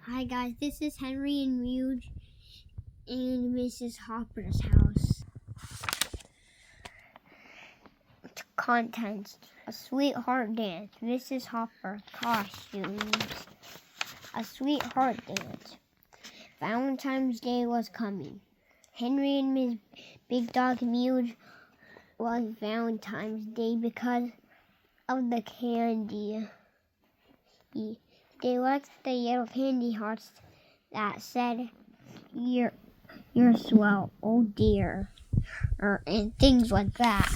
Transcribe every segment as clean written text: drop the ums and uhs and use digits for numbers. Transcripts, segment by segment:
Hi guys, this is Henry and Mudge in Mrs. Hopper's house. Contents: a sweetheart dance, Mrs. Hopper costumes, a sweetheart dance. Valentine's Day was coming. Henry and Miss Big Dog Mudge was Valentine's Day because of the candy. They liked the yellow candy hearts that said, You're swell, oh dear, and things like that.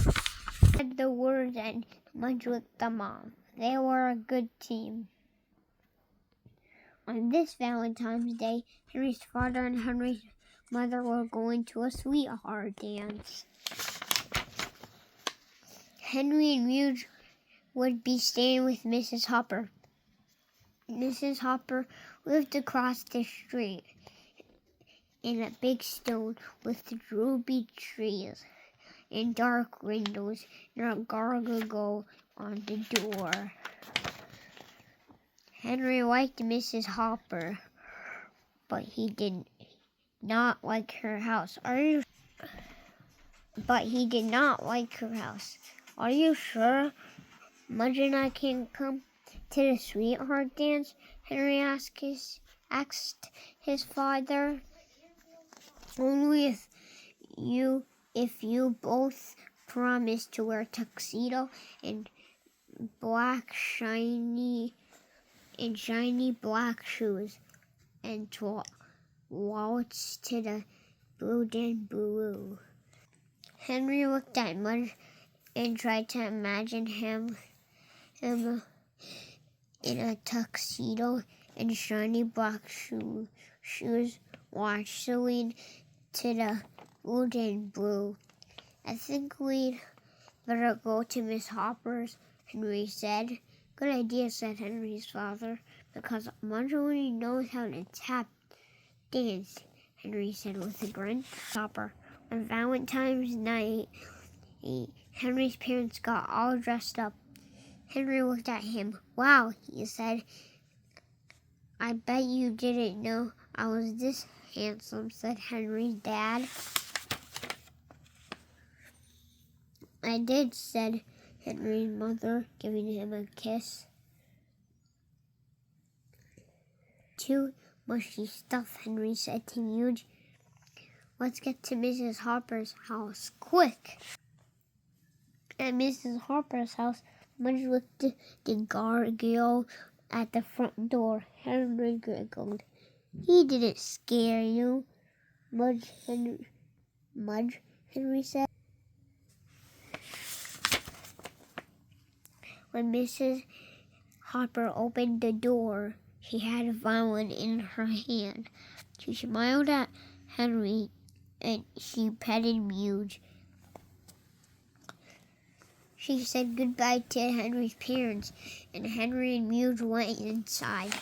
Said the words and Mudge licked them off. They were a good team. On this Valentine's Day, Henry's father and Henry's mother were going to a sweetheart dance. Henry and Mudge would be staying with Mrs. Hopper. Mrs. Hopper lived across the street in a big stone with droopy trees and dark windows and a gargoyle on the door. Henry liked Mrs. Hopper, but he did not like her house. Are you sure Mudge and I can come to the sweetheart dance? Henry asked his father. Only if you both promise to wear tuxedo and shiny black shoes and to waltz to the Blue Dan Blue. Henry looked at Mudge and tried to imagine him in a tuxedo and shiny black shoes waltzing to the Blue Dan Blue. I think we'd better go to Miss Hopper's, Henry said. Good idea, said Henry's father, because Mudge only knows how to tap dance, Henry said with a grin. Hopper. On Valentine's night, Henry's parents got all dressed up. Henry looked at him. Wow, he said. I bet you didn't know I was this handsome, said Henry's dad. I did, said Henry's mother, giving him a kiss. Too mushy stuff, Henry said to Mudge. Let's get to Mrs. Hopper's house, quick. At Mrs. Hopper's house, Mudge looked at the gargoyle at the front door. Henry giggled. He didn't scare you, Mudge, Henry said. When Mrs. Hopper opened the door, she had a violin in her hand. She smiled at Henry and she petted Mudge. She said goodbye to Henry's parents, and Henry and Mudge went inside.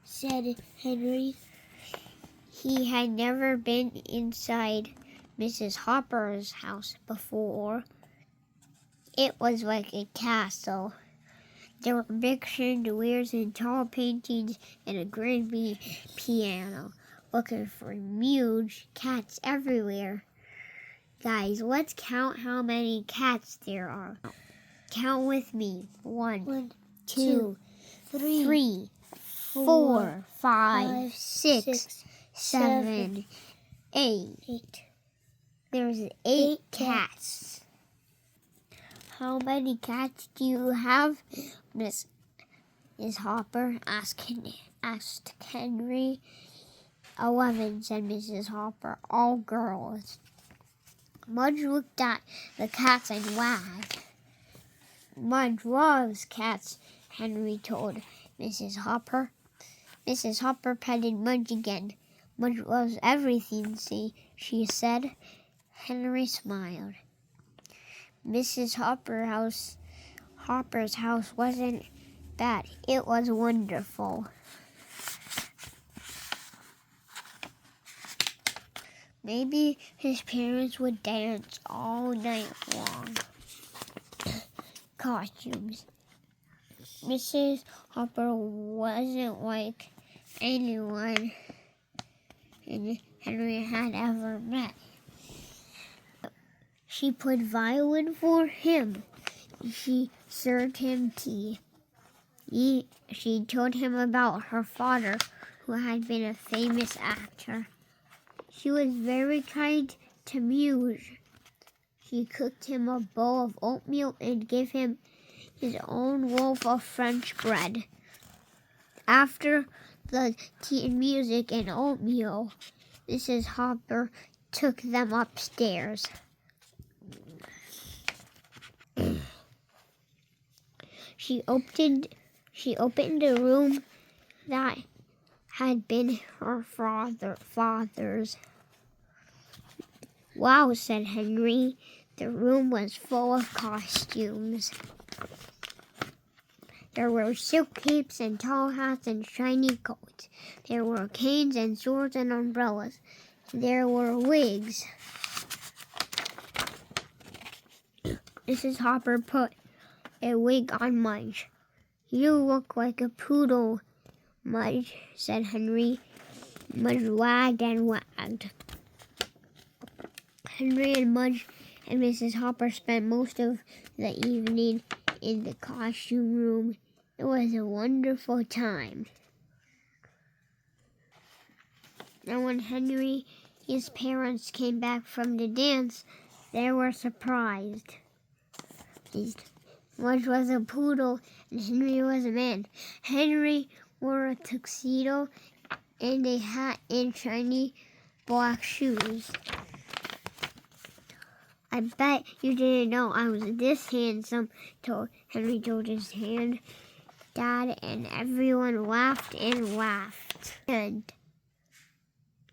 Said Henry. He had never been inside Mrs. Hopper's house before. It was like a castle. There were big chandeliers and tall paintings and a grand piano. Looking for Mudge, cats everywhere. Guys, let's count how many cats there are. Count with me. 1, 2, 3, 4, 5, 6, 7, 8. There's 8 cats. How many cats do you have, Miss Hopper? asked Henry. 11, said Mrs. Hopper, all girls. Mudge looked at the cats and wagged. Mudge loves cats, Henry told Mrs. Hopper. Mrs. Hopper petted Mudge again. Mudge loves everything, she said. Henry smiled. Mrs. Hopper's house wasn't bad. It was wonderful. Maybe his parents would dance all night long. Costumes. Mrs. Hopper wasn't like anyone Henry had ever met. She played violin for him. She served him tea. She told him about her father, who had been a famous actor. She was very kind to Muse. She cooked him a bowl of oatmeal and gave him his own loaf of French bread. After the tea and music and oatmeal, Mrs. Hopper took them upstairs. She opened a room that had been her father's. Wow, said Henry. The room was full of costumes. There were silk capes and tall hats and shiny coats. There were canes and swords and umbrellas. There were wigs. Mrs. Hopper put a wig on Mudge. You look like a poodle, Mudge, said Henry. Mudge wagged and wagged. Henry and Mudge and Mrs. Hopper spent most of the evening in the costume room. It was a wonderful time. And when Henry's parents came back from the dance, they were surprised. Mudge was a poodle and Henry was a man. Henry wore a tuxedo and a hat and shiny black shoes. I bet you didn't know I was this handsome, Henry told his Dad, and everyone laughed and laughed. And